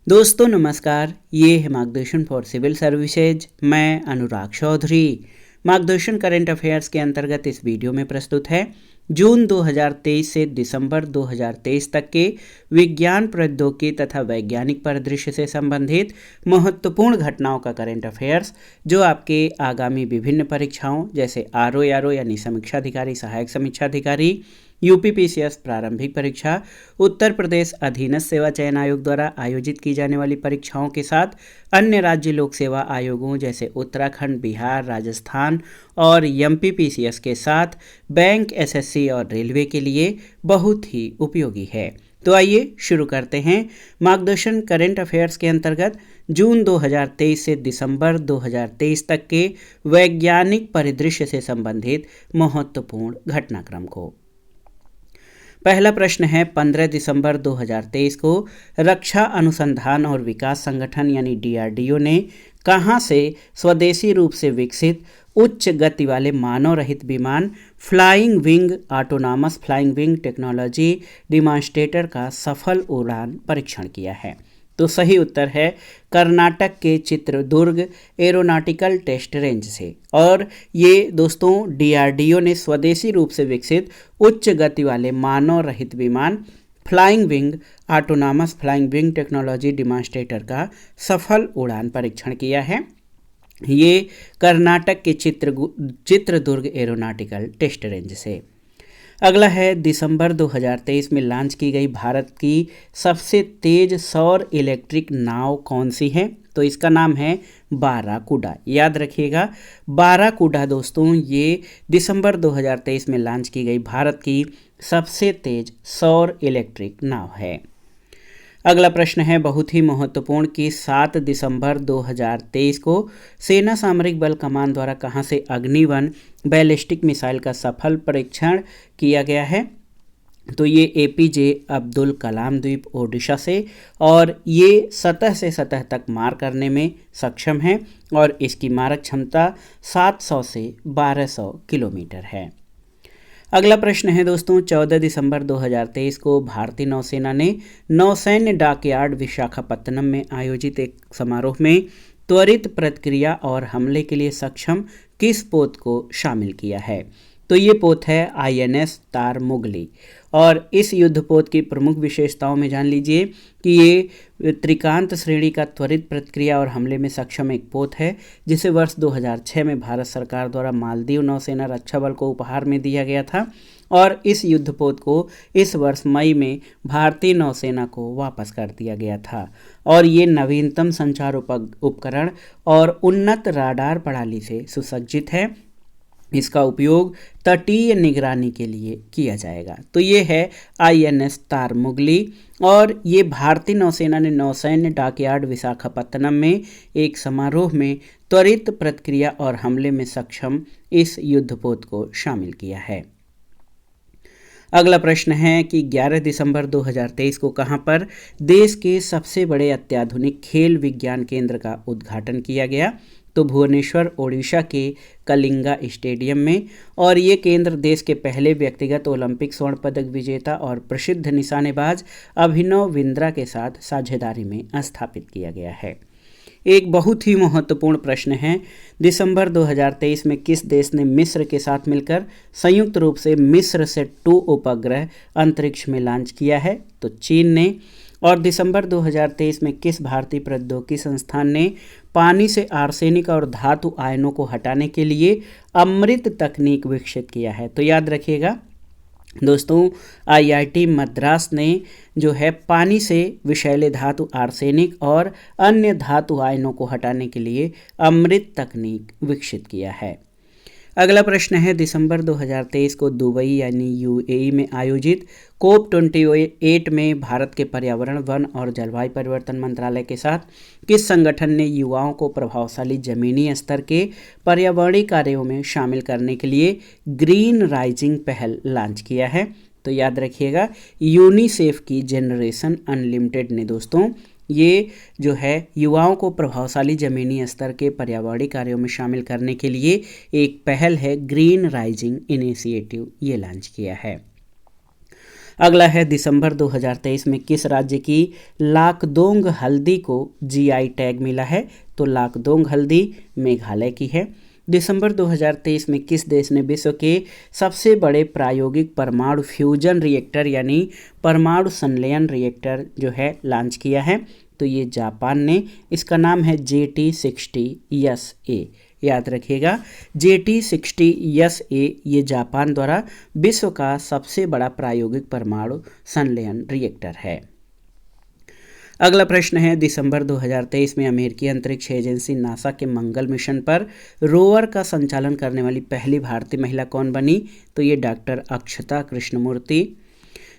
दोस्तों नमस्कार, ये है मार्गदर्शन फॉर सिविल सर्विसेज। मैं अनुराग चौधरी। मार्गदर्शन करंट अफेयर्स के अंतर्गत इस वीडियो में प्रस्तुत है जून 2023 से दिसंबर 2023 तक के विज्ञान प्रौद्योगिकी तथा वैज्ञानिक परिदृश्य से संबंधित महत्वपूर्ण घटनाओं का करंट अफेयर्स, जो आपके आगामी विभिन्न परीक्षाओं जैसे आरओ यानी समीक्षा अधिकारी, सहायक समीक्षा अधिकारी, यूपीपीसीएस प्रारंभिक परीक्षा, उत्तर प्रदेश अधीनस्थ सेवा चयन आयोग द्वारा आयोजित की जाने वाली परीक्षाओं के साथ अन्य राज्य लोक सेवा आयोगों जैसे उत्तराखंड, बिहार, राजस्थान और एमपीपीसीएस के साथ बैंक, एसएससी और रेलवे के लिए बहुत ही उपयोगी है। तो आइए शुरू करते हैं मार्गदर्शन करंट अफेयर्स के अंतर्गत जून 2023 से दिसंबर 2023 तक के वैज्ञानिक परिदृश्य से संबंधित महत्वपूर्ण घटनाक्रम को। पहला प्रश्न है, 15 दिसंबर 2023 को रक्षा अनुसंधान और विकास संगठन यानी डीआरडीओ ने कहां से स्वदेशी रूप से विकसित उच्च गति वाले मानव रहित विमान flying wing autonomous flying wing technology demonstrator का सफल उड़ान परीक्षण किया है? तो सही उत्तर है कर्नाटक के चित्रदुर्ग एरोनॉटिकल टेस्ट रेंज से। और ये दोस्तों डीआरडीओ ने स्वदेशी रूप से विकसित उच्च गति वाले मानव रहित विमान flying wing autonomous flying wing technology demonstrator का सफल उड़ान परीक्षण किया है। ये कर्नाटक के चित्रदुर्ग एरोनॉटिकल टेस्ट रेंज से। अगला है, दिसंबर 2023 में लॉन्च की गई भारत की सबसे तेज सौर इलेक्ट्रिक नाव कौन सी है? तो इसका नाम है बाराकूडा। याद रखिएगा, बाराकूडा दोस्तों ये दिसंबर 2023 में लॉन्च की गई भारत की सबसे तेज सौर इलेक्ट्रिक नाव है। अगला प्रश्न है बहुत ही महत्वपूर्ण कि 7 दिसंबर 2023 को सेना सामरिक बल कमान द्वारा कहां से अग्नि-1 बैलिस्टिक मिसाइल का सफल परीक्षण किया गया है? तो ये एपीजे अब्दुल कलाम द्वीप ओडिशा से, और ये सतह से सतह तक मार करने में सक्षम है और इसकी मारक क्षमता 700 से 1200 किलोमीटर है। अगला प्रश्न है दोस्तों, 14 दिसंबर 2023 को भारतीय नौसेना ने नौसैन्य डॉकयार्ड विशाखापत्तनम में आयोजित एक समारोह में त्वरित प्रतिक्रिया और हमले के लिए सक्षम किस पोत को शामिल किया है? तो ये पोत है आईएनएस तारमुगली। और इस युद्धपोत की प्रमुख विशेषताओं में जान लीजिए कि ये त्रिकांत श्रेणी का त्वरित प्रतिक्रिया और हमले में सक्षम एक पोत है, जिसे वर्ष 2006 में भारत सरकार द्वारा मालदीव नौसेना रक्षा बल को उपहार में दिया गया था। और इस युद्धपोत को इस वर्ष मई में भारतीय नौसेना को वापस कर दिया गया था। और ये नवीनतम संचार उपकरण और उन्नत राडार प्रणाली से सुसज्जित है। इसका उपयोग तटीय निगरानी के लिए किया जाएगा। तो ये है आईएनएस तारमुगली, और ये भारतीय नौसेना ने नौसैन्य डॉकयार्ड विशाखापत्तनम में एक समारोह में त्वरित प्रतिक्रिया और हमले में सक्षम इस युद्धपोत को शामिल किया है। अगला प्रश्न है कि 11 दिसंबर 2023 को कहां पर देश के सबसे बड़े अत्याधुनिक खेल विज्ञान केंद्र का उद्घाटन किया गया? तो भुवनेश्वर ओडिशा के कलिंगा स्टेडियम में। और ये केंद्र देश के पहले व्यक्तिगत ओलंपिक स्वर्ण पदक विजेता और प्रसिद्ध निशानेबाज अभिनव बिंद्रा के साथ साझेदारी में स्थापित किया गया है। एक बहुत ही महत्वपूर्ण प्रश्न है, दिसंबर 2023 में किस देश ने मिस्र के साथ मिलकर संयुक्त रूप से मिस्र से 2 उपग्रह अंतरिक्ष में लॉन्च किया है? तो चीन ने। और दिसंबर 2023 में किस भारतीय प्रौद्योगिकी संस्थान ने पानी से आर्सेनिक और धातु आयनों को हटाने के लिए अमृत तकनीक विकसित किया है? तो याद रखिएगा दोस्तों, आईआईटी मद्रास ने जो है पानी से विषैले धातु आर्सेनिक और अन्य धातु आयनों को हटाने के लिए अमृत तकनीक विकसित किया है। अगला प्रश्न है, दिसंबर 2023 को दुबई यानी यूएई में आयोजित COP28 में भारत के पर्यावरण, वन और जलवायु परिवर्तन मंत्रालय के साथ किस संगठन ने युवाओं को प्रभावशाली जमीनी स्तर के पर्यावरणीय कार्यों में शामिल करने के लिए ग्रीन राइजिंग पहल लॉन्च किया है? तो याद रखिएगा, यूनिसेफ की जेनरेशन अनलिमिटेड ने दोस्तों ये जो है युवाओं को प्रभावशाली ज़मीनी स्तर के पर्यावरणीय कार्यों में शामिल करने के लिए एक पहल है ग्रीन राइजिंग इनिशिएटिव, ये लॉन्च किया है। अगला है दिसंबर 2023 में किस राज्य की लाकडोंग हल्दी को जीआई टैग मिला है? तो लाकडोंग हल्दी मेघालय की है। दिसंबर 2023 में किस देश ने विश्व के सबसे बड़े प्रायोगिक परमाणु फ्यूजन रिएक्टर यानी परमाणु संलयन रिएक्टर जो है लॉन्च किया है? तो ये जापान ने। इसका नाम है JT60SA। याद रखिएगा, JT60SA ये जापान द्वारा विश्व का सबसे बड़ा प्रायोगिक परमाणु संलयन रिएक्टर है। अगला प्रश्न है दिसंबर 2023 में अमेरिकी अंतरिक्ष एजेंसी नासा के मंगल मिशन पर रोवर का संचालन करने वाली पहली भारतीय महिला कौन बनी? तो ये डॉक्टर अक्षता कृष्णमूर्ति।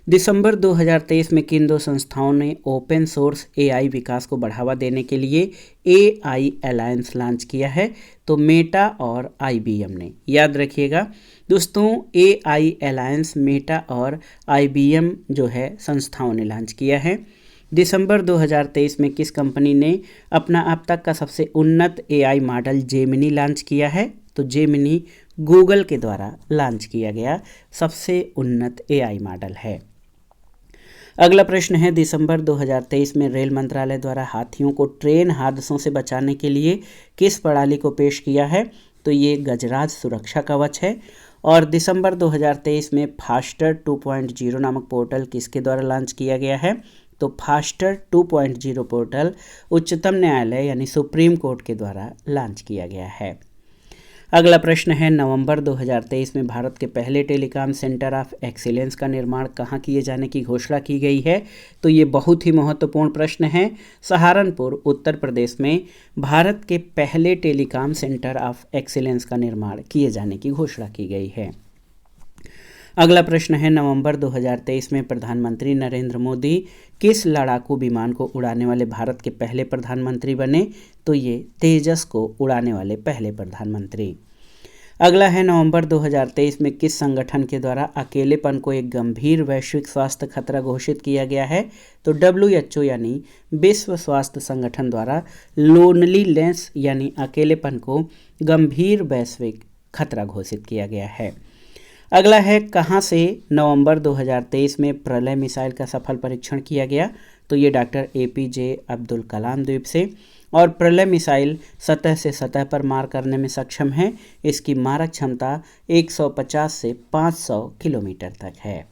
दिसंबर 2023 में किन दो संस्थाओं ने ओपन सोर्स AI विकास को बढ़ावा देने के लिए AI अलायंस लॉन्च किया है? तो मेटा और IBM ने। याद रखिएगा दोस्तों, AI अलायंस मेटा और IBM जो है संस्थाओं ने लॉन्च किया है। दिसंबर 2023 में किस कंपनी ने अपना अब तक का सबसे उन्नत AI मॉडल जेमिनी लॉन्च किया है? तो जेमिनी गूगल के द्वारा लॉन्च किया गया सबसे उन्नत AI मॉडल है। अगला प्रश्न है दिसंबर 2023 में रेल मंत्रालय द्वारा हाथियों को ट्रेन हादसों से बचाने के लिए किस प्रणाली को पेश किया है? तो ये गजराज सुरक्षा कवच है। और दिसंबर 2023 में फास्टर 2.0 नामक पोर्टल किसके द्वारा लॉन्च किया गया है? तो फास्टर 2.0 पोर्टल उच्चतम न्यायालय यानी सुप्रीम कोर्ट के द्वारा लॉन्च किया गया है। अगला प्रश्न है नवंबर 2023 में भारत के पहले टेलीकॉम सेंटर ऑफ एक्सीलेंस का निर्माण कहाँ किए जाने की घोषणा की गई है? तो ये बहुत ही महत्वपूर्ण प्रश्न है। सहारनपुर उत्तर प्रदेश में भारत के पहले टेलीकॉम सेंटर ऑफ एक्सीलेंस का निर्माण किए जाने की घोषणा की गई है। अगला प्रश्न है नवंबर 2023 में प्रधानमंत्री नरेंद्र मोदी किस लड़ाकू विमान को उड़ाने वाले भारत के पहले प्रधानमंत्री बने? तो ये तेजस को उड़ाने वाले पहले प्रधानमंत्री। अगला है नवंबर 2023 में किस संगठन के द्वारा अकेलेपन को एक गंभीर वैश्विक स्वास्थ्य खतरा घोषित किया गया है? तो WHO यानी विश्व स्वास्थ्य संगठन द्वारा लोनलीनेस यानी अकेलेपन को गंभीर वैश्विक खतरा घोषित किया गया है। अगला है कहाँ से नवंबर 2023 में प्रलय मिसाइल का सफल परीक्षण किया गया? तो ये डॉक्टर APJ अब्दुल कलाम द्वीप से। और प्रलय मिसाइल सतह से सतह पर मार करने में सक्षम है। इसकी मारक क्षमता 150 से 500 किलोमीटर तक है।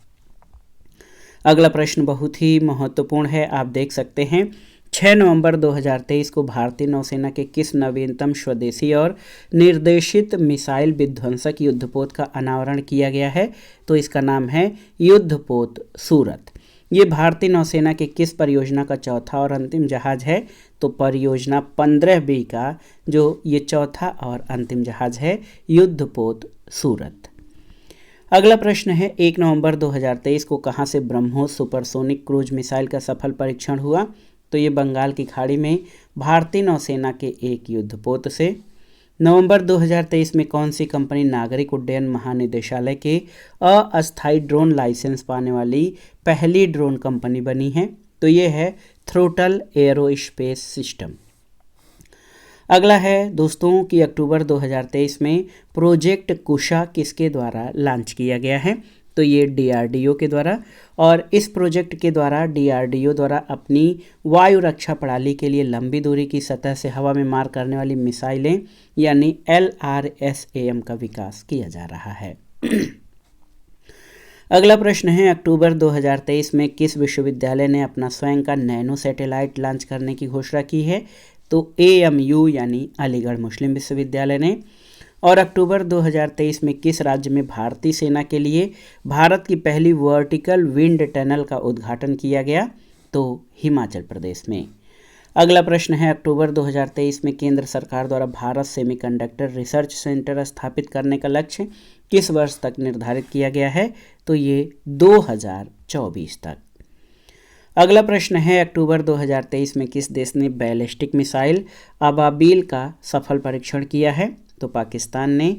अगला प्रश्न बहुत ही महत्वपूर्ण है, आप देख सकते हैं। 6 नवंबर 2023 को भारतीय नौसेना के किस नवीनतम स्वदेशी और निर्देशित मिसाइल विध्वंसक युद्धपोत का अनावरण किया गया है? तो इसका नाम है युद्धपोत सूरत। ये भारतीय नौसेना के किस परियोजना का चौथा और अंतिम जहाज है? तो परियोजना 15B का जो ये चौथा और अंतिम जहाज है युद्धपोत सूरत। अगला प्रश्न है 1 नवंबर 2023 को कहाँ से ब्रह्मोस सुपरसोनिक क्रूज मिसाइल का सफल परीक्षण हुआ? तो ये बंगाल की खाड़ी में भारतीय नौसेना के एक युद्धपोत से। नवंबर 2023 में कौन सी कंपनी नागरिक उड्डयन महानिदेशालय के अस्थायी ड्रोन लाइसेंस पाने वाली पहली ड्रोन कंपनी बनी है? तो ये है थ्रोटल एरोस्पेस सिस्टम। अगला है दोस्तों कि अक्टूबर 2023 में प्रोजेक्ट कुशा किसके द्वारा लॉन्च किया गया है? तो ये DRDO के द्वारा। और इस प्रोजेक्ट के द्वारा DRDO द्वारा अपनी वायु रक्षा प्रणाली के लिए लंबी दूरी की सतह से हवा में मार करने वाली मिसाइलें यानी LRSAM का विकास किया जा रहा है। अगला प्रश्न है अक्टूबर 2023 में किस विश्वविद्यालय ने अपना स्वयं का नैनो सैटेलाइट लॉन्च करने की घोषणा की है? तो AMU यानी अलीगढ़ मुस्लिम विश्वविद्यालय ने। और अक्टूबर 2023 में किस राज्य में भारतीय सेना के लिए भारत की पहली वर्टिकल विंड टनल का उद्घाटन किया गया? तो हिमाचल प्रदेश में। अगला प्रश्न है अक्टूबर 2023 में केंद्र सरकार द्वारा भारत सेमीकंडक्टर रिसर्च सेंटर स्थापित करने का लक्ष्य किस वर्ष तक निर्धारित किया गया है? तो ये 2024 तक। अगला प्रश्न है अक्टूबर 2023 में किस देश ने बैलिस्टिक मिसाइल अबाबील का सफल परीक्षण किया है? तो पाकिस्तान ने।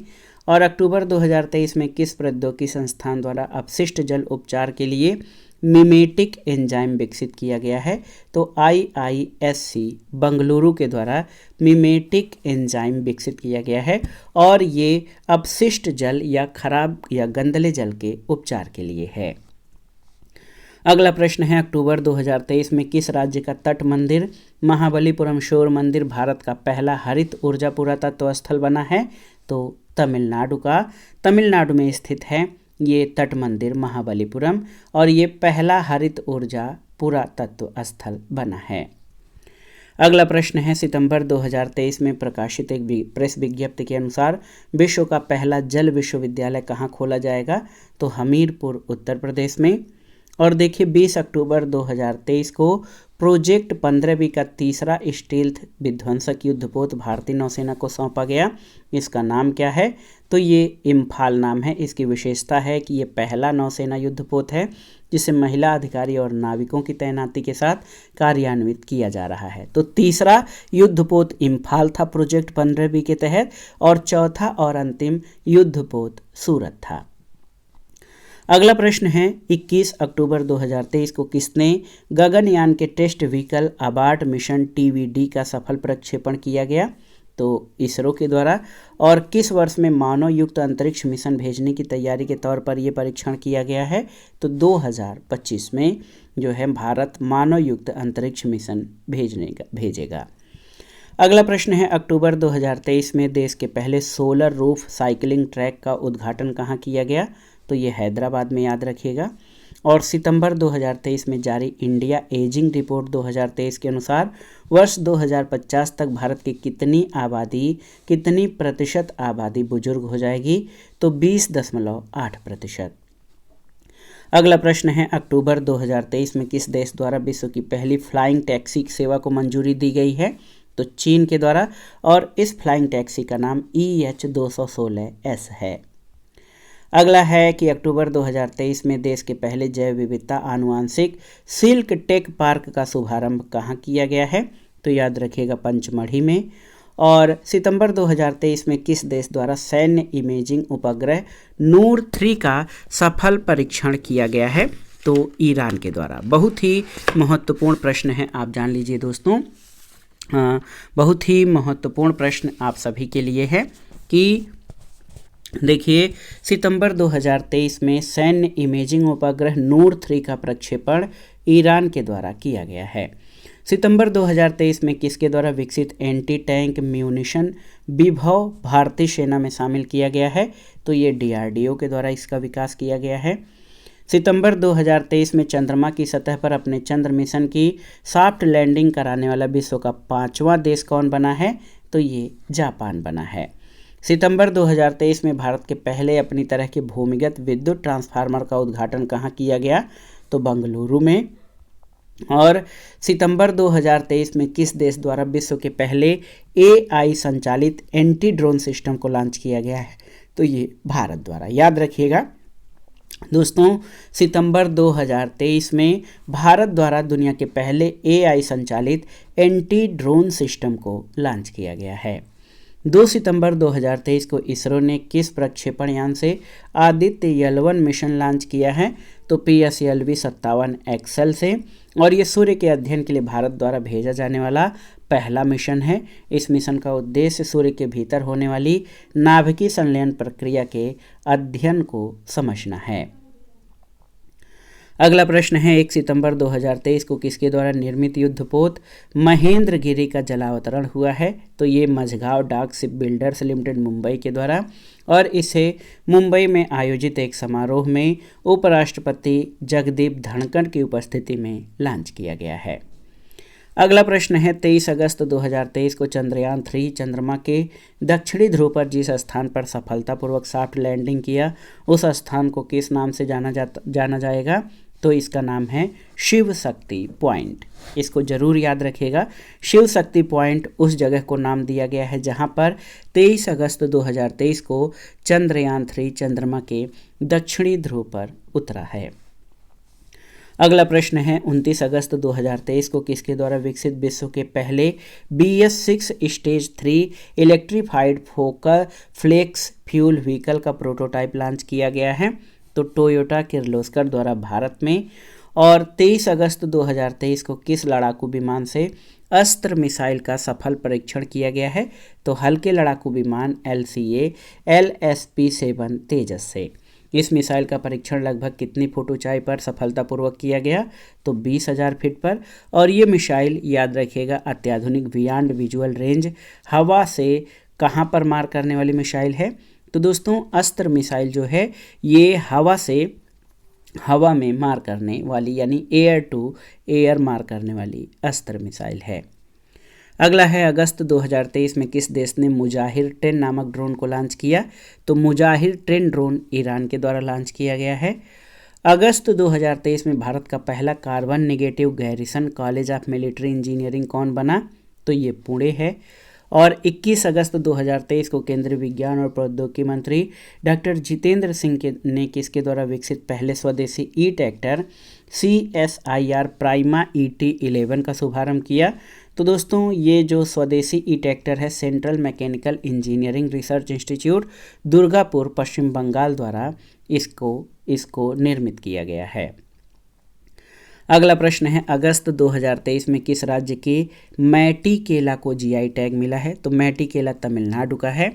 और अक्टूबर 2023 में किस प्रौद्योगिकी संस्थान द्वारा अपशिष्ट जल उपचार के लिए मिमेटिक एंजाइम विकसित किया गया है? तो IISc बंगलुरु के द्वारा मिमेटिक एंजाइम विकसित किया गया है और ये अपशिष्ट जल या खराब या गंदले जल के उपचार के लिए है। अगला प्रश्न है अक्टूबर 2023 में किस राज्य का तट मंदिर महाबलीपुरम शोर मंदिर भारत का पहला हरित ऊर्जा पुरातत्व स्थल बना है? तो तमिलनाडु में स्थित है ये तट मंदिर महाबलीपुरम और ये पहला हरित ऊर्जा पुरातत्व स्थल बना है। अगला प्रश्न है सितंबर 2023 में प्रकाशित एक प्रेस विज्ञप्ति के अनुसार विश्व का पहला जल विश्वविद्यालय कहाँ खोला जाएगा? तो हमीरपुर उत्तर प्रदेश में। और देखिए 20 अक्टूबर 2023 को प्रोजेक्ट 15B का तीसरा स्टील्थ विध्वंसक युद्धपोत भारतीय नौसेना को सौंपा गया। इसका नाम क्या है? तो ये इम्फाल नाम है। इसकी विशेषता है कि ये पहला नौसेना युद्धपोत है जिसे महिला अधिकारी और नाविकों की तैनाती के साथ कार्यान्वित किया जा रहा है। तो तीसरा युद्धपोत इम्फाल था प्रोजेक्ट 15B के तहत और चौथा और अंतिम युद्धपोत सूरत था। अगला प्रश्न है 21 अक्टूबर 2023 को किसने गगनयान के टेस्ट व्हीकल अबार्ट मिशन TVD का सफल प्रक्षेपण किया गया? तो इसरो के द्वारा। और किस वर्ष में मानव युक्त अंतरिक्ष मिशन भेजने की तैयारी के तौर पर यह परीक्षण किया गया है? तो 2025 में जो है भारत मानव युक्त अंतरिक्ष मिशन भेजेगा। अगला प्रश्न है अक्टूबर 2023 में देश के पहले सोलर रूफ साइकिलिंग ट्रैक का उद्घाटन कहाँ किया गया? तो ये हैदराबाद में, याद रखिएगा। और सितंबर 2023 में जारी इंडिया एजिंग रिपोर्ट 2023 के अनुसार वर्ष 2050 तक भारत की कितनी प्रतिशत आबादी बुजुर्ग हो जाएगी? तो 20.8%। अगला प्रश्न है अक्टूबर 2023 में किस देश द्वारा विश्व की पहली फ्लाइंग टैक्सी सेवा को मंजूरी दी गई है? तो चीन के द्वारा। और इस फ्लाइंग टैक्सी का नाम EH216S है। अगला है कि अक्टूबर 2023 में देश के पहले जैव विविधता आनुवांशिक सिल्क टेक पार्क का शुभारंभ कहाँ किया गया है? तो याद रखिएगा पंचमढ़ी में। और सितंबर 2023 में किस देश द्वारा सैन्य इमेजिंग उपग्रह नूर 3 का सफल परीक्षण किया गया है? तो ईरान के द्वारा। बहुत ही महत्वपूर्ण प्रश्न है, आप जान लीजिए दोस्तों। बहुत ही महत्वपूर्ण प्रश्न आप सभी के लिए है कि देखिए सितंबर 2023 में सैन्य इमेजिंग उपग्रह नूर 3 का प्रक्षेपण ईरान के द्वारा किया गया है। सितंबर 2023 में किसके द्वारा विकसित एंटी टैंक म्यूनिशन विभव भारतीय सेना में शामिल किया गया है? तो ये DRDO के द्वारा इसका विकास किया गया है। सितंबर 2023 में चंद्रमा की सतह पर अपने चंद्र मिशन की सॉफ्ट लैंडिंग कराने वाला विश्व का 5वां देश कौन बना है? तो ये जापान बना है। सितंबर 2023 में भारत के पहले अपनी तरह के भूमिगत विद्युत ट्रांसफार्मर का उद्घाटन कहाँ किया गया? तो बेंगलुरु में। और सितंबर 2023 में किस देश द्वारा विश्व के पहले AI संचालित एंटी ड्रोन सिस्टम को लॉन्च किया गया है? तो ये भारत द्वारा। याद रखिएगा दोस्तों, सितंबर 2023 में भारत द्वारा दुनिया के पहले AI संचालित एंटी ड्रोन सिस्टम को लॉन्च किया गया है। 2 सितंबर 2023 को इसरो ने किस प्रक्षेपण यान से आदित्य L1 मिशन लॉन्च किया है? तो PSLV-57XL से। और ये सूर्य के अध्ययन के लिए भारत द्वारा भेजा जाने वाला पहला मिशन है। इस मिशन का उद्देश्य सूर्य के भीतर होने वाली नाभिकीय संलयन प्रक्रिया के अध्ययन को समझना है। अगला प्रश्न है 1 सितंबर 2023 को किसके द्वारा निर्मित युद्धपोत महेंद्रगिरी का जलावतरण हुआ है? तो ये मझगांव डाक शिप बिल्डर्स लिमिटेड मुंबई के द्वारा। और इसे मुंबई में आयोजित एक समारोह में उपराष्ट्रपति जगदीप धनखड़ की उपस्थिति में लॉन्च किया गया है। अगला प्रश्न है 23 अगस्त 2023 को चंद्रयान 3 चंद्रमा के दक्षिणी ध्रुव पर जिस स्थान पर सफलतापूर्वक सॉफ्ट लैंडिंग किया उस स्थान को किस नाम से जाना जाएगा? तो इसका नाम है शिव शक्ति पॉइंट। इसको जरूर याद रखिएगा। शिव शक्ति पॉइंट उस जगह को नाम दिया गया है जहां पर 23 अगस्त 2023 को चंद्रयान 3 चंद्रमा के दक्षिणी ध्रुव पर उतरा है। अगला प्रश्न है 29 अगस्त 2023 को किसके द्वारा विकसित विश्व के पहले BS6 stage 3 electrified focal flex fuel vehicle का प्रोटोटाइप लॉन्च किया गया है? तो टोयोटा किर्लोस्कर द्वारा भारत में। और 23 अगस्त 2023 को किस लड़ाकू विमान से अस्त्र मिसाइल का सफल परीक्षण किया गया है? तो हल्के लड़ाकू विमान LCA LSP-7 तेजस से। इस मिसाइल का परीक्षण लगभग कितनी फुट ऊंचाई पर सफलतापूर्वक किया गया? तो 20,000 फीट पर। और ये मिसाइल, याद रखिएगा, अत्याधुनिक बियॉन्ड विजुअल रेंज हवा से कहाँ पर मार करने वाली मिसाइल है? तो दोस्तों अस्त्र मिसाइल जो है ये हवा में मार करने वाली, यानी एयर टू एयर मार करने वाली अस्त्र मिसाइल है। अगला है, अगस्त 2023 में किस देश ने मुजाहिर 10 नामक ड्रोन को लॉन्च किया? तो मुजाहिर 10 ड्रोन ईरान के द्वारा लॉन्च किया गया है। अगस्त 2023 में भारत का पहला carbon negative garrison college of military engineering कौन बना? तो ये पुणे है। और 21 अगस्त 2023 को केंद्रीय विज्ञान और प्रौद्योगिकी मंत्री डॉक्टर जितेंद्र सिंह ने किसके द्वारा विकसित पहले स्वदेशी e tractor CSIR prima ET11 का शुभारंभ किया? तो दोस्तों ये जो स्वदेशी ई ट्रैक्टर है central mechanical engineering research institute Durgapur Paschim Bengal द्वारा इसको निर्मित किया गया है। अगला प्रश्न है, अगस्त 2023 में किस राज्य के मैटी केला को GI टैग मिला है? तो मैटी केला तमिलनाडु का है।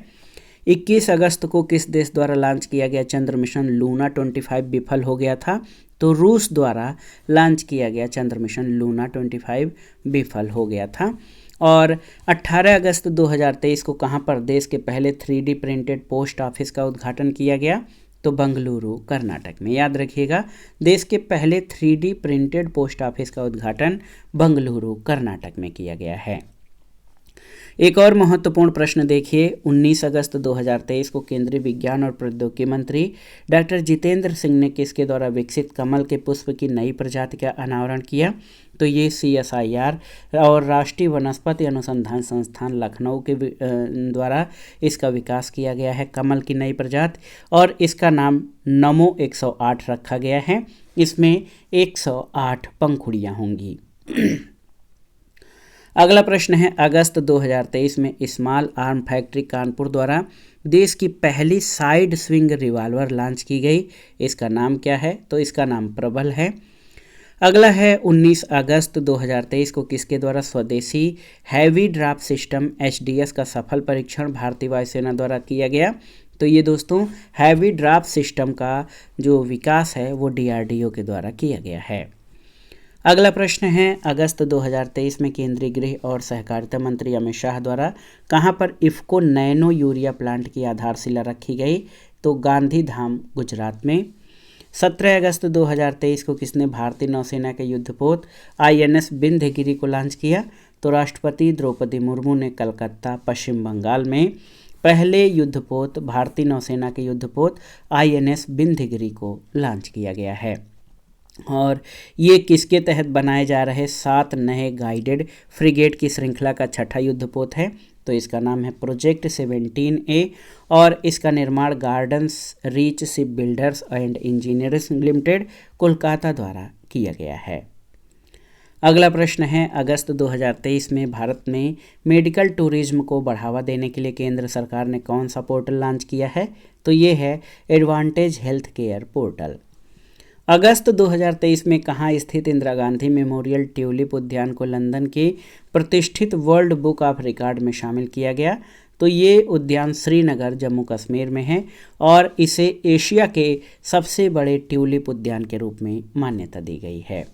21 अगस्त को किस देश द्वारा लॉन्च किया गया चंद्र मिशन लूना 25 विफल हो गया था? तो रूस द्वारा लॉन्च किया गया चंद्र मिशन लूना 25 विफल हो गया था। और 18 अगस्त 2023 को कहां पर देश के पहले 3D प्रिंटेड पोस्ट ऑफिस का उद्घाटन किया गया? तो बंगलुरु कर्नाटक में। याद रखिएगा, देश के पहले 3D प्रिंटेड पोस्ट ऑफिस का उद्घाटन बंगलुरु कर्नाटक में किया गया है। एक और महत्वपूर्ण प्रश्न देखिए, 19 अगस्त 2023 को केंद्रीय विज्ञान और प्रौद्योगिकी मंत्री डॉक्टर जितेंद्र सिंह ने किसके द्वारा विकसित कमल के पुष्प की नई प्रजाति का अनावरण किया? तो ये CSIR और राष्ट्रीय वनस्पति अनुसंधान संस्थान लखनऊ के द्वारा इसका विकास किया गया है, कमल की नई प्रजाति, और इसका नाम नमो 108 रखा गया है। इसमें 108 पंखुड़ियाँ होंगी। अगला प्रश्न है, अगस्त 2023 में स्मॉल आर्म फैक्ट्री कानपुर द्वारा देश की पहली साइड स्विंग रिवॉल्वर लॉन्च की गई, इसका नाम क्या है? तो इसका नाम प्रबल है। अगला है, 19 अगस्त 2023 को किसके द्वारा स्वदेशी हैवी ड्राफ्ट सिस्टम HDS का सफल परीक्षण भारतीय वायुसेना द्वारा किया गया? तो ये दोस्तों हैवी ड्राफ्ट सिस्टम का जो विकास है वो DRDO के द्वारा किया गया है। अगला प्रश्न है, अगस्त 2023 में केंद्रीय गृह और सहकारिता मंत्री अमित शाह द्वारा कहां पर इफ्को नैनो यूरिया प्लांट की आधारशिला रखी गई? तो गांधीधाम गुजरात में। 17 अगस्त 2023 को किसने भारतीय नौसेना के युद्धपोत INS विंध्यगिरि को लॉन्च किया? तो राष्ट्रपति द्रौपदी मुर्मू ने कलकत्ता पश्चिम बंगाल में पहले युद्धपोत भारतीय नौसेना के युद्धपोत INS विंध्यगिरि को लॉन्च किया गया है। और ये किसके तहत बनाए जा रहे 7 नए गाइडेड फ्रिगेट की श्रृंखला का छठा युद्धपोत है? तो इसका नाम है प्रोजेक्ट 17A और इसका निर्माण gardens reach ship builders and engineers limited Kolkata द्वारा किया गया है। अगला प्रश्न है, अगस्त 2023 में भारत में मेडिकल टूरिज्म को बढ़ावा देने के लिए केंद्र सरकार ने कौन सा पोर्टल लॉन्च किया है? तो ये है एडवांटेज हेल्थ केयर पोर्टल। अगस्त 2023 में कहाँ स्थित इंदिरा गांधी मेमोरियल ट्यूलिप उद्यान को लंदन के प्रतिष्ठित वर्ल्ड बुक ऑफ रिकॉर्ड में शामिल किया गया? तो ये उद्यान श्रीनगर जम्मू कश्मीर में है और इसे एशिया के सबसे बड़े ट्यूलिप उद्यान के रूप में मान्यता दी गई है।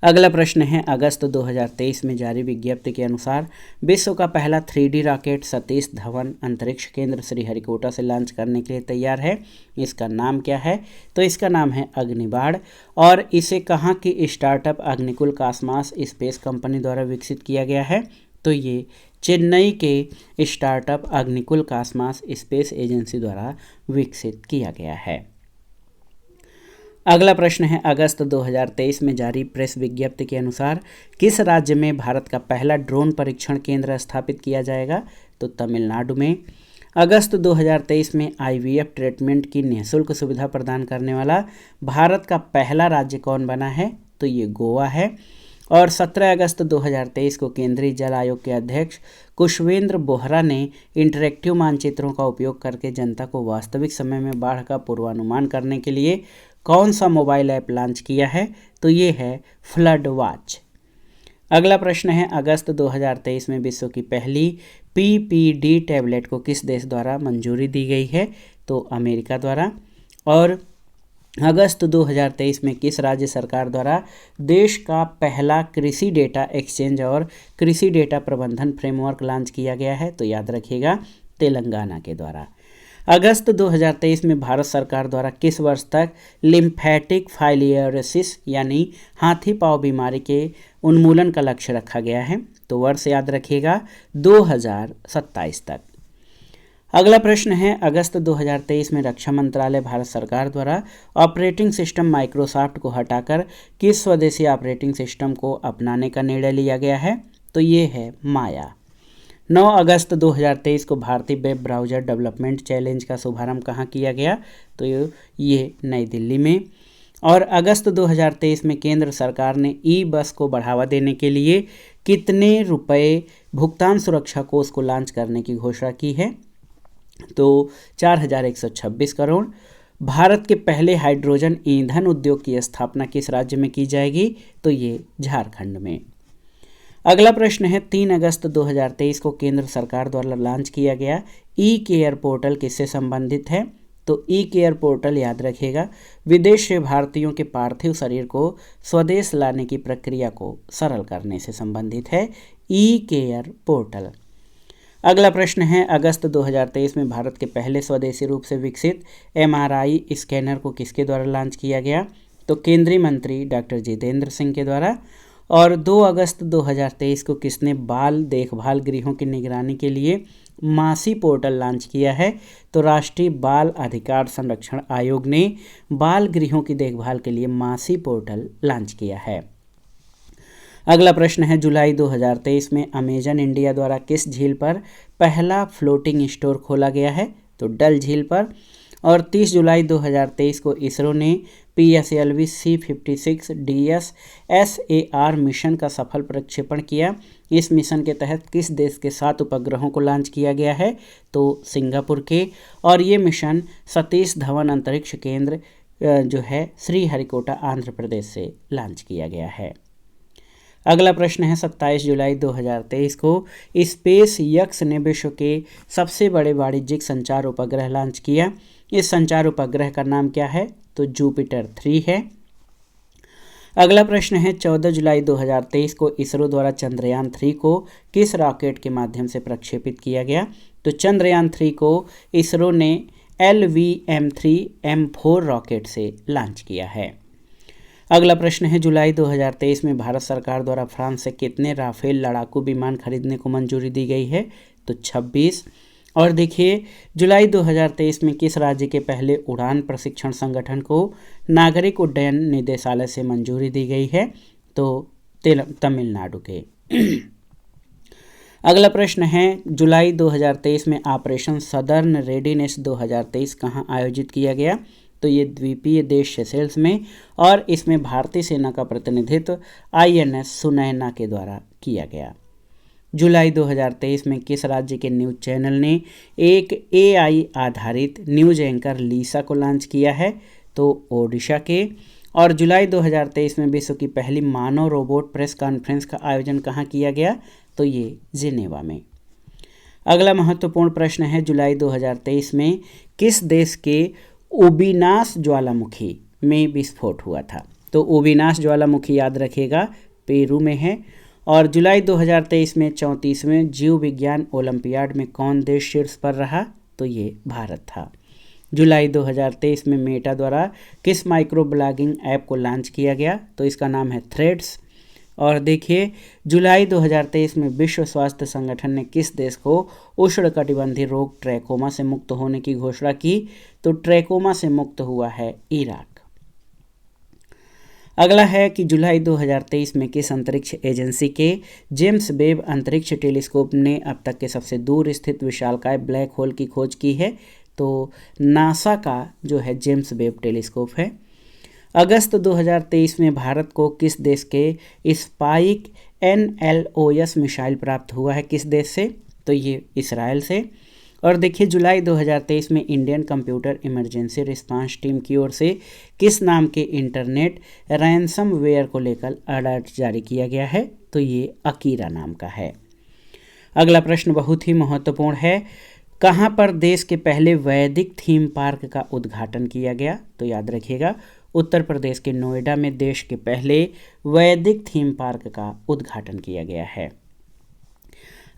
अगला प्रश्न है, अगस्त 2023 में जारी विज्ञप्ति के अनुसार विश्व का पहला 3D रॉकेट सतीश धवन अंतरिक्ष केंद्र श्रीहरिकोटा से लॉन्च करने के लिए तैयार है। इसका नाम क्या है? तो इसका नाम है अग्निबाण और इसे कहाँ की startup Agnikul Cosmos space company द्वारा विकसित किया गया है? तो ये चेन्नई के startup Agnikul Cosmos space agency द्वारा विकसित किया गया है। अगला प्रश्न है, अगस्त 2023 में जारी प्रेस विज्ञप्ति के अनुसार किस राज्य में भारत का पहला ड्रोन परीक्षण केंद्र स्थापित किया जाएगा? तो तमिलनाडु में। अगस्त 2023 में IVF ट्रीटमेंट की निःशुल्क सुविधा प्रदान करने वाला भारत का पहला राज्य कौन बना है? तो ये गोवा है। और 17 अगस्त 2023 को केंद्रीय जल आयोग के अध्यक्ष कुशवेंद्र बोहरा ने इंटरैक्टिव मानचित्रों का उपयोग करके जनता को वास्तविक समय में बाढ़ का पूर्वानुमान करने के लिए कौन सा मोबाइल ऐप लॉन्च किया है? तो ये है फ्लड वॉच। अगला प्रश्न है, अगस्त 2023 में विश्व की पहली PPD टैबलेट को किस देश द्वारा मंजूरी दी गई है? तो अमेरिका द्वारा। और अगस्त 2023 में किस राज्य सरकार द्वारा देश का पहला कृषि डेटा एक्सचेंज और कृषि डेटा प्रबंधन फ्रेमवर्क लॉन्च किया गया है? तो याद रखिएगा, तेलंगाना के द्वारा। अगस्त 2023 में भारत सरकार द्वारा किस वर्ष तक लिम्फेटिक फाइलियरोसिस यानी हाथी पांव बीमारी के उन्मूलन का लक्ष्य रखा गया है? तो वर्ष याद रखिएगा 2027 तक। अगला प्रश्न है, अगस्त 2023 में रक्षा मंत्रालय भारत सरकार द्वारा ऑपरेटिंग सिस्टम माइक्रोसॉफ्ट को हटाकर किस स्वदेशी ऑपरेटिंग सिस्टम को अपनाने का निर्णय लिया गया है? तो ये है माया। 9 अगस्त 2023 को भारतीय वेब ब्राउज़र डेवलपमेंट चैलेंज का शुभारंभ कहाँ किया गया? तो ये नई दिल्ली में। और अगस्त 2023 में केंद्र सरकार ने ई बस को बढ़ावा देने के लिए कितने रुपए भुगतान सुरक्षा कोष को लॉन्च करने की घोषणा की है? तो 4126 करोड़। भारत के पहले हाइड्रोजन ईंधन उद्योग की स्थापना किस राज्य में की जाएगी? तो ये झारखंड में। अगला प्रश्न है, 3 अगस्त 2023 को केंद्र सरकार द्वारा लॉन्च किया गया ई केयर पोर्टल किससे संबंधित है? तो ई केयर पोर्टल याद रखिएगा, विदेश से भारतीयों के पार्थिव शरीर को स्वदेश लाने की प्रक्रिया को सरल करने से संबंधित है ई केयर पोर्टल। अगला प्रश्न है, अगस्त 2023 में भारत के पहले स्वदेशी रूप से विकसित एमआरआई स्कैनर को किसके द्वारा लॉन्च किया गया? तो केंद्रीय मंत्री डॉक्टर जितेंद्र सिंह के द्वारा। और 2 अगस्त 2023 को किसने बाल देखभाल गृहों की निगरानी के लिए मासी पोर्टल लॉन्च किया है? तो राष्ट्रीय बाल अधिकार संरक्षण आयोग ने बाल गृहों की देखभाल के लिए मासी पोर्टल लॉन्च किया है। अगला प्रश्न है, जुलाई 2023 में अमेजन इंडिया द्वारा किस झील पर पहला फ्लोटिंग स्टोर खोला गया है? तो डल झील पर। और 30 जुलाई 2023 को इसरो ने PSLV C56 DS SAR mission का सफल प्रक्षेपण किया। इस मिशन के तहत किस देश के 7 उपग्रहों को लॉन्च किया गया है? तो सिंगापुर के। और ये मिशन सतीश धवन अंतरिक्ष केंद्र जो है श्रीहरिकोटा आंध्र प्रदेश से लॉन्च किया गया है। अगला प्रश्न है, 27 जुलाई 2023 को स्पेस एक्स ने विश्व के सबसे बड़े वाणिज्यिक संचार उपग्रह लॉन्च किया। इस संचार उपग्रह का नाम क्या है? तो जुपिटर 3 है। अगला प्रश्न है, 14 जुलाई 2023 को इसरो द्वारा चंद्रयान 3 को किस रॉकेट के माध्यम से प्रक्षेपित किया गया? तो चंद्रयान 3 को इसरो ने LVM-3M4 रॉकेट से लॉन्च किया है। अगला प्रश्न है, जुलाई 2023 में भारत सरकार द्वारा फ्रांस से कितने राफेल लड़ाकू विमान खरीदने को मंजूरी दी गई है? तो 26। और देखिए, जुलाई 2023 में किस राज्य के पहले उड़ान प्रशिक्षण संगठन को नागरिक उड्डयन निदेशालय से मंजूरी दी गई है? तो तमिलनाडु के। अगला प्रश्न है, जुलाई 2023 में ऑपरेशन सदर्न रेडीनेस 2023 कहाँ आयोजित किया गया? तो ये द्वीपीय देश सेशेल्स में। और इसमें भारतीय सेना का प्रतिनिधित्व INS सुनैना के द्वारा किया गया। जुलाई 2023 में किस राज्य के न्यूज़ चैनल ने एक AI आधारित न्यूज़ एंकर लीसा को लॉन्च किया है? तो ओडिशा के। और जुलाई 2023 में विश्व की पहली मानव रोबोट प्रेस कॉन्फ्रेंस का आयोजन कहाँ किया गया? तो ये जिनेवा में। अगला महत्वपूर्ण प्रश्न है, जुलाई 2023 में किस देश के ओबिनास ज्वालामुखी में विस्फोट हुआ था? तो ओबिनास ज्वालामुखी याद रखिएगा पेरू में है। और जुलाई 2023 में 34वें जीव विज्ञान ओलंपियाड में कौन देश शीर्ष पर रहा? तो ये भारत था। जुलाई 2023 में मेटा द्वारा किस माइक्रो ब्लॉगिंग ऐप को लॉन्च किया गया? तो इसका नाम है थ्रेड्स। और देखिए, जुलाई 2023 में विश्व स्वास्थ्य संगठन ने किस देश को उष्णकटिबंधीय रोग ट्रैकोमा से मुक्त होने की घोषणा की? तो ट्रैकोमा से मुक्त हुआ है इराक। अगला है कि जुलाई 2023 में किस अंतरिक्ष एजेंसी के जेम्स वेब अंतरिक्ष टेलीस्कोप ने अब तक के सबसे दूर स्थित विशालकाय ब्लैक होल की खोज की है? तो नासा का जो है जेम्स वेब टेलीस्कोप है। अगस्त 2023 में भारत को किस देश के स्पाइक NLOS मिसाइल प्राप्त हुआ है? किस देश से? तो ये इसराइल से। और देखिए, जुलाई 2023 में Indian computer emergency response team की ओर से किस नाम के इंटरनेट रैंसमवेयर को लेकर अलर्ट जारी किया गया है? तो ये अकीरा नाम का है। अगला प्रश्न बहुत ही महत्वपूर्ण है, कहाँ पर देश के पहले वैदिक थीम पार्क का उद्घाटन किया गया? तो याद रखिएगा उत्तर प्रदेश के नोएडा में देश के पहले वैदिक थीम पार्क का उद्घाटन किया गया है।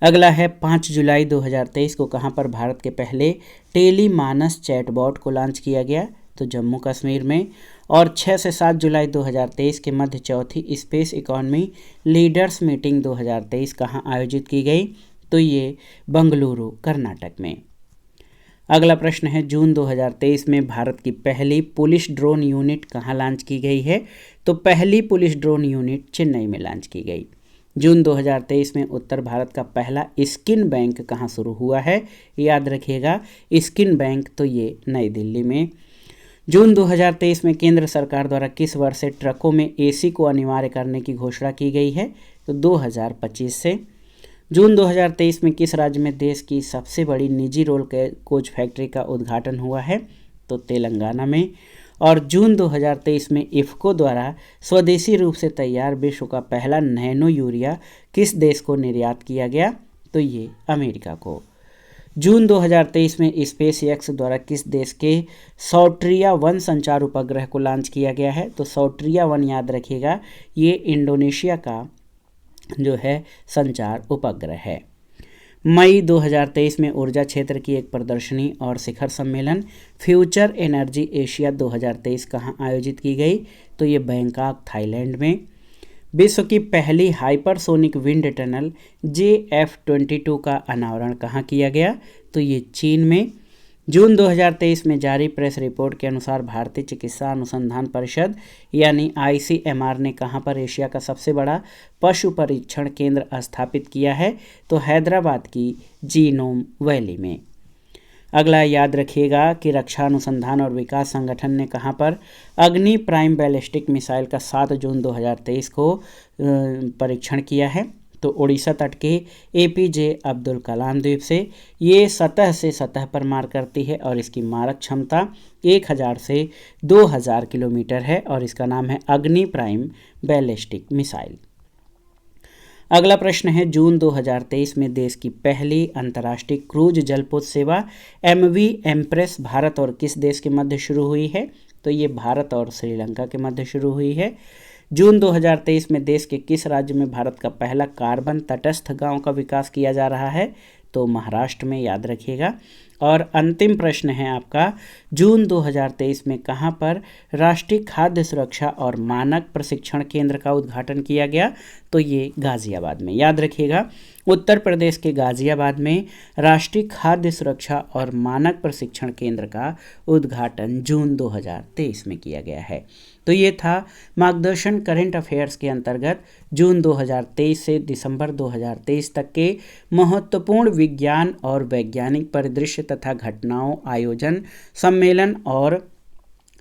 अगला है 5 जुलाई 2023 को कहाँ पर भारत के पहले टेलीमानस चैटबॉट को लॉन्च किया गया? तो जम्मू कश्मीर में। और 6 से 7 जुलाई 2023 के मध्य चौथी स्पेस इकोनॉमी लीडर्स मीटिंग 2023 कहाँ आयोजित की गई? तो ये बंगलुरु कर्नाटक में। अगला प्रश्न है जून 2023 में भारत की पहली पुलिस ड्रोन यूनिट कहाँ लॉन्च की गई है? तो पहली पुलिस ड्रोन यूनिट चेन्नई में लॉन्च की गई। जून 2023 में उत्तर भारत का पहला स्किन बैंक कहाँ शुरू हुआ है? याद रखिएगा स्किन बैंक तो ये नई दिल्ली में। जून 2023 में केंद्र सरकार द्वारा किस वर्ष से ट्रकों में एसी को अनिवार्य करने की घोषणा की गई है? तो 2025 से। जून 2023 में किस राज्य में देश की सबसे बड़ी निजी रोल कोच फैक्ट्री का उद्घाटन हुआ है? तो तेलंगाना में। और जून 2023 में इफ्को द्वारा स्वदेशी रूप से तैयार विश्व का पहला नैनो यूरिया किस देश को निर्यात किया गया? तो ये अमेरिका को। जून 2023 में स्पेस एक्स द्वारा किस देश के सौट्रिया 1 संचार उपग्रह को लॉन्च किया गया है? तो सौट्रिया 1 याद रखिएगा ये इंडोनेशिया का जो है संचार उपग्रह है। मई 2023 में ऊर्जा क्षेत्र की एक प्रदर्शनी और शिखर सम्मेलन फ्यूचर एनर्जी एशिया 2023 कहाँ आयोजित की गई? तो ये बैंकॉक थाईलैंड में। विश्व की पहली हाइपरसोनिक विंड टनल JF-22 का अनावरण कहाँ किया गया? तो ये चीन में। जून 2023 में जारी प्रेस रिपोर्ट के अनुसार भारतीय चिकित्सा अनुसंधान परिषद यानी ICMR ने कहाँ पर एशिया का सबसे बड़ा पशु परीक्षण केंद्र स्थापित किया है? तो हैदराबाद की जीनोम वैली में। अगला याद रखिएगा कि रक्षा अनुसंधान और विकास संगठन ने कहाँ पर अग्नि प्राइम बैलिस्टिक मिसाइल का 7 जून 2023 को परीक्षण किया है? तो उड़ीसा तट के APJ अब्दुल कलाम द्वीप से। ये सतह से सतह पर मार करती है और इसकी मारक क्षमता 1000 से 2000 किलोमीटर है और इसका नाम है अग्नि प्राइम बैलिस्टिक मिसाइल। अगला प्रश्न है जून 2023 में देश की पहली अंतर्राष्ट्रीय क्रूज जलपोत सेवा MV एम्प्रेस भारत और किस देश के मध्य शुरू हुई है? तो ये भारत और श्रीलंका के मध्य शुरू हुई है। जून 2023 में देश के किस राज्य में भारत का पहला कार्बन तटस्थ गांव का विकास किया जा रहा है? तो महाराष्ट्र में, याद रखिएगा। और अंतिम प्रश्न है आपका जून 2023 में कहां पर राष्ट्रीय खाद्य सुरक्षा और मानक प्रशिक्षण केंद्र का उद्घाटन किया गया? तो ये गाजियाबाद में, याद रखिएगा। उत्तर प्रदेश के गाजियाबाद में राष्ट्रीय खाद्य सुरक्षा और मानक प्रशिक्षण केंद्र का उद्घाटन जून 2023 में किया गया है। तो ये था मार्गदर्शन करंट अफेयर्स के अंतर्गत जून 2023 से दिसंबर 2023 तक के महत्वपूर्ण विज्ञान और वैज्ञानिक परिदृश्य तथा घटनाओं, आयोजन, सम्मेलन और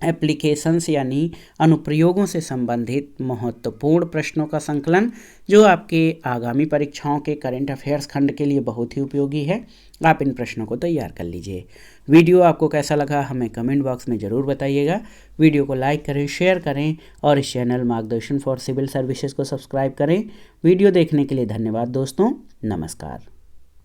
एप्लीकेशंस यानी अनुप्रयोगों से संबंधित महत्वपूर्ण प्रश्नों का संकलन जो आपके आगामी परीक्षाओं के करंट अफेयर्स खंड के लिए बहुत ही उपयोगी है। आप इन प्रश्नों को तैयार कर लीजिए। वीडियो आपको कैसा लगा हमें कमेंट बॉक्स में ज़रूर बताइएगा। वीडियो को लाइक करें, शेयर करें और इस चैनल मार्गदर्शन फॉर सिविल सर्विसेज को सब्सक्राइब करें। वीडियो देखने के लिए धन्यवाद दोस्तों, नमस्कार।